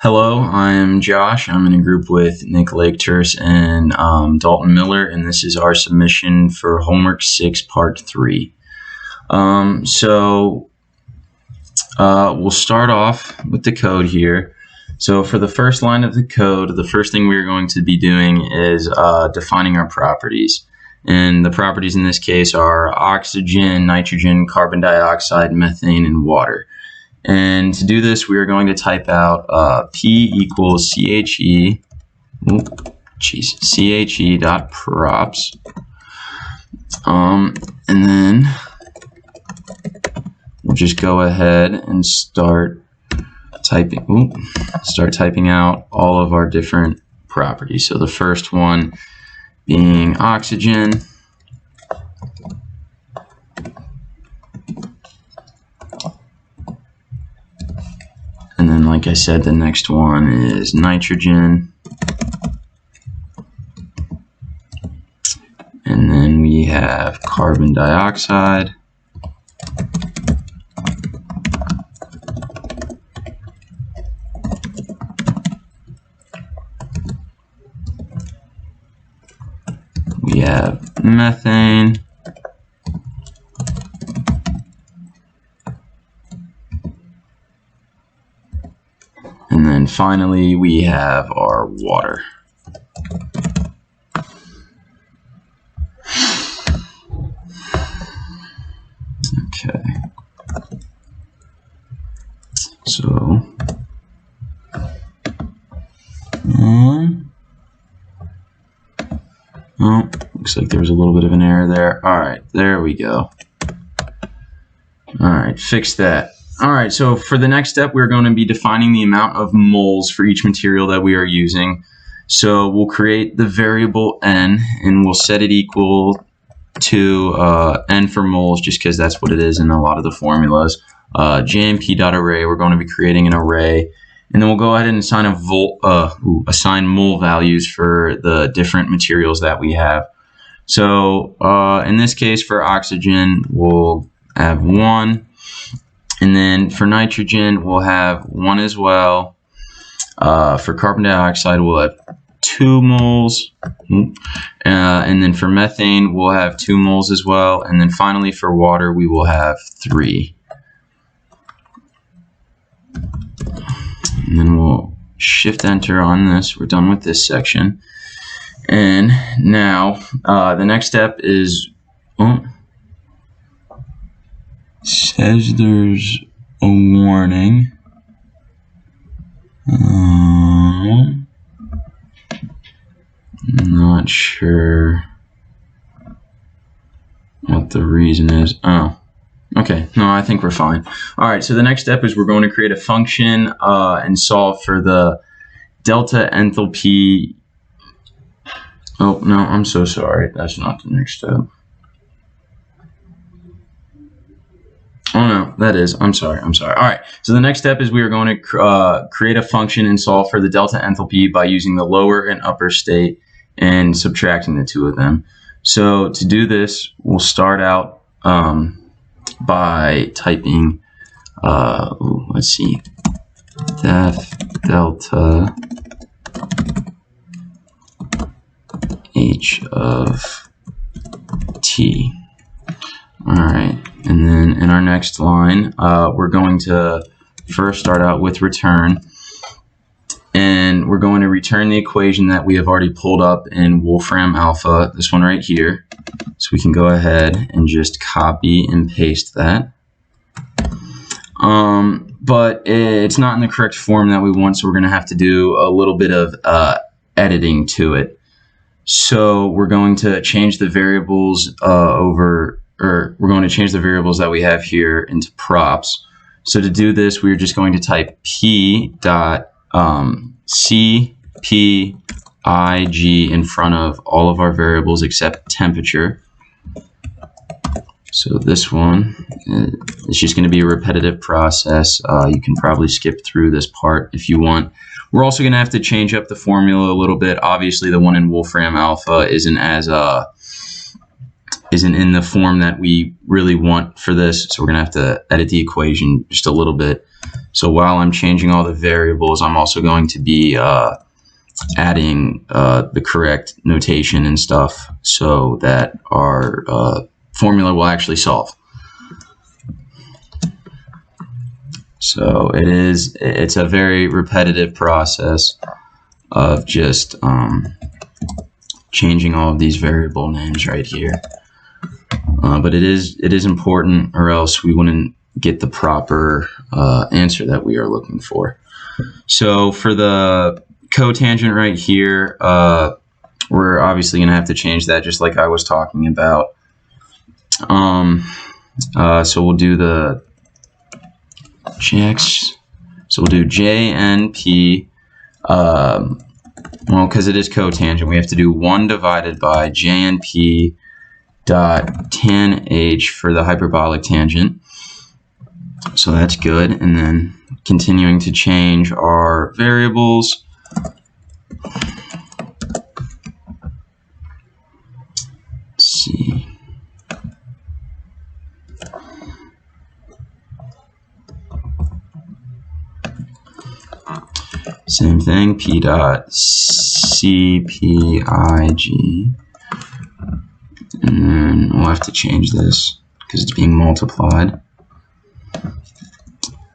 Hello, I'm Josh. I'm in a group with Nick Laketurse and Dalton Miller, and this is our submission for Homework 6, Part 3. We'll start off with the code here. So for the first line of the code, the first thing we're going to be doing is defining our properties. And the properties in this case are oxygen, nitrogen, carbon dioxide, methane, and water. And to do this, we are going to type out P equals CHE dot props. And then we'll just go ahead and start typing out all of our different properties. So the first one being oxygen. And then, like I said, the next one is nitrogen. And then we have carbon dioxide. We have methane. And then finally, we have our water. Okay. So, oh, looks like there was a little bit of an error there. All right, there we go. All right, fix that. All right, so for the next step, we're going to be defining the amount of moles for each material that we are using. So we'll create the variable n, and we'll set it equal to n for moles, just because that's what it is in a lot of the formulas. JMP.array, we're going to be creating an array, and then we'll go ahead and assign assign mole values for the different materials that we have. So in this case, for oxygen, we'll have 1. And then for nitrogen, we'll have 1 as well. For carbon dioxide, we'll have 2 moles. And then for methane, we'll have 2 moles as well. And then finally for water, we will have 3. And then we'll shift enter on this. We're done with this section. And now the next step is... says there's a warning. Not sure what the reason is. Oh, okay. No, I think we're fine. All right, so the next step is we're going to create a function and solve for the delta enthalpy. Oh, no, I'm so sorry. That's not the next step. Oh no, that is. I'm sorry. All right. So the next step is we are going to create a function and solve for the delta enthalpy by using the lower and upper state and subtracting the two of them. So to do this, we'll start out by typing, let's see, def delta H of T. All right, and then in our next line, we're going to first start out with return, and we're going to return the equation that we have already pulled up in Wolfram Alpha, this one right here. So we can go ahead and just copy and paste that. But it's not in the correct form that we want, so we're going to have to do a little bit of editing to it. So we're going to change the variables we're going to change the variables that we have here into props. So to do this, we're just going to type P dot CPIG in front of all of our variables except temperature. So this one is just going to be a repetitive process. You can probably skip through this part if you want. We're also going to have to change up the formula a little bit. Obviously, the one in Wolfram Alpha isn't in the form that we really want for this, so we're going to have to edit the equation just a little bit. So while I'm changing all the variables, I'm also going to be adding the correct notation and stuff so that our formula will actually solve. So it's a very repetitive process of just changing all of these variable names right here. But it is important, or else we wouldn't get the proper answer that we are looking for. So for the cotangent right here, we're obviously going to have to change that just like I was talking about. So we'll do the Jx. So we'll do JNP. Well, because it is cotangent, we have to do 1 divided by JNP dot tan H for the hyperbolic tangent. So that's good. And then continuing to change our variables. Let's see. Same thing, P dot CPIG. And then we'll have to change this because it's being multiplied.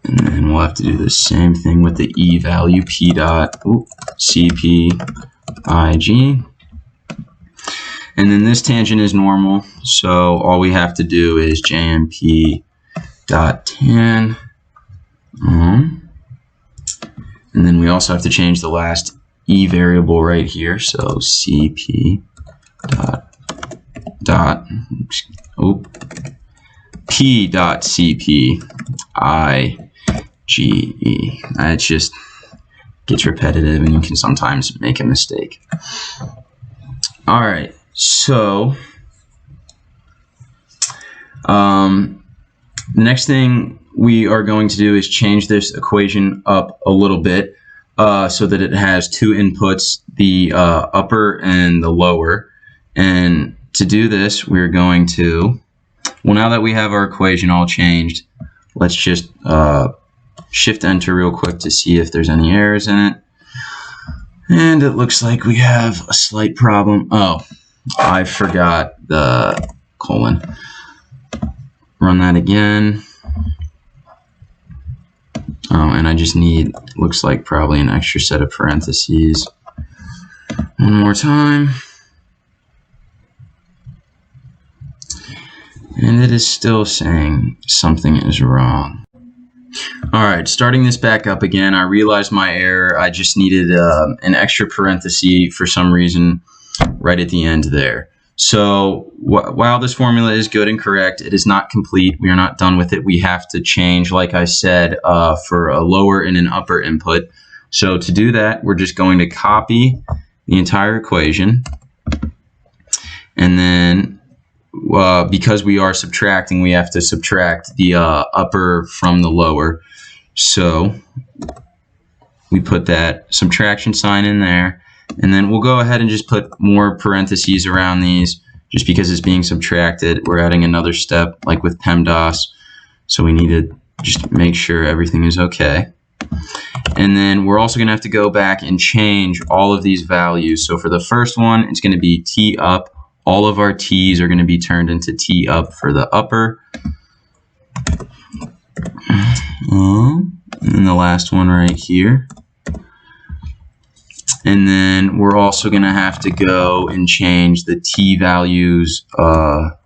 And then we'll have to do the same thing with the E value, P dot CPIG. And then this tangent is normal, so all we have to do is JNP dot tan. And then we also have to change the last E variable right here, so CP P dot CPIGE. It just gets repetitive and you can sometimes make a mistake. All right, so the next thing we are going to do is change this equation up a little bit so that it has two inputs, the upper and the lower. And to do this, we're going to, well, now that we have our equation all changed, let's just shift enter real quick to see if there's any errors in it. And it looks like we have a slight problem. Oh, I forgot the colon. Run that again. Oh, and I just need, looks like probably an extra set of parentheses. One more time. And it is still saying something is wrong. All right, starting this back up again, I realized my error. I just needed an extra parenthesis for some reason right at the end there. So while this formula is good and correct, it is not complete. We are not done with it. We have to change, like I said, for a lower and an upper input. So to do that, we're just going to copy the entire equation. And then because we are subtracting, we have to subtract the upper from the lower. So we put that subtraction sign in there. And then we'll go ahead and just put more parentheses around these just because it's being subtracted. We're adding another step like with PEMDAS. So we need to just make sure everything is okay. And then we're also going to have to go back and change all of these values. So for the first one, it's going to be T up. All of our T's are going to be turned into T up for the upper. And then the last one right here. And then we're also going to have to go and change the T values for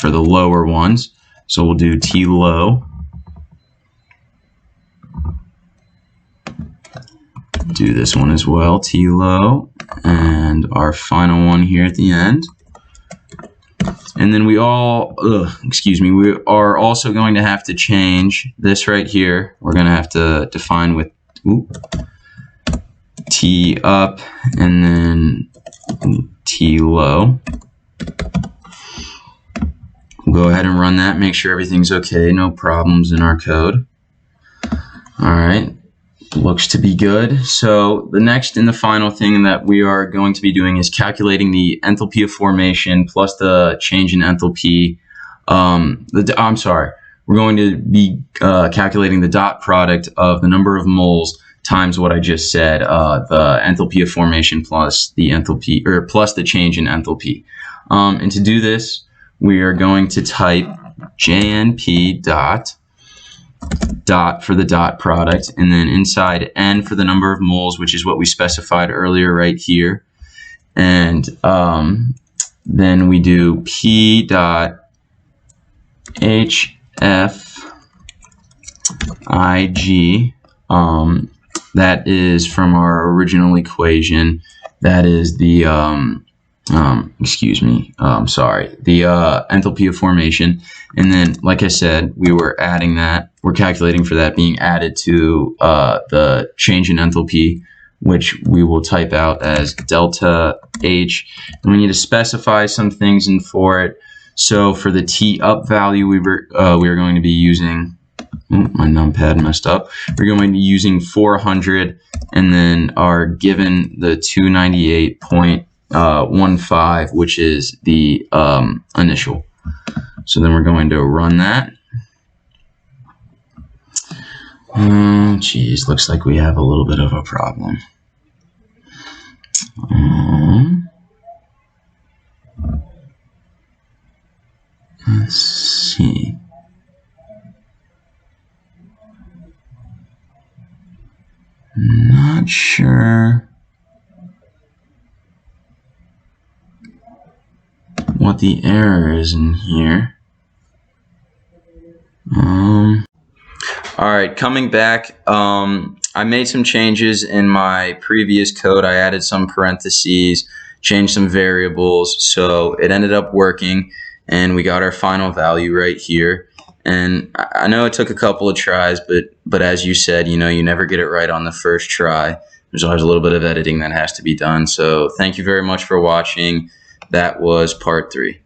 the lower ones. So we'll do T low. Do this one as well, T low. And our final one here at the end. And then we are also going to have to change this right here. We're going to have to define with T up and then T low. We'll go ahead and run that, make sure everything's okay, no problems in our code. All right, looks to be good. So the next and the final thing that we are going to be doing is calculating the enthalpy of formation plus the change in enthalpy. we're going to be calculating the dot product of the number of moles times what I just said, the enthalpy of formation plus the enthalpy, or plus the change in enthalpy. And to do this, we are going to type JNP dot for the dot product, and then inside N for the number of moles, which is what we specified earlier right here. And then we do P dot HFIG. That is from our original equation. That is the the enthalpy of formation. And then, like I said, we're calculating for that being added to the change in enthalpy, which we will type out as delta H. And we need to specify some things in for it. So for the T up value, we were going to be using, my numpad messed up. We're going to be using 400, and then are given the 298.15, which is the initial. So then we're going to run that. Oh, geez, looks like we have a little bit of a problem. Let's see. Not sure what the error is in here. All right, coming back, I made some changes in my previous code. I added some parentheses, changed some variables, so it ended up working, and we got our final value right here. And I know it took a couple of tries, but as you said, you never get it right on the first try. There's always a little bit of editing that has to be done. So thank you very much for watching. That was part 3.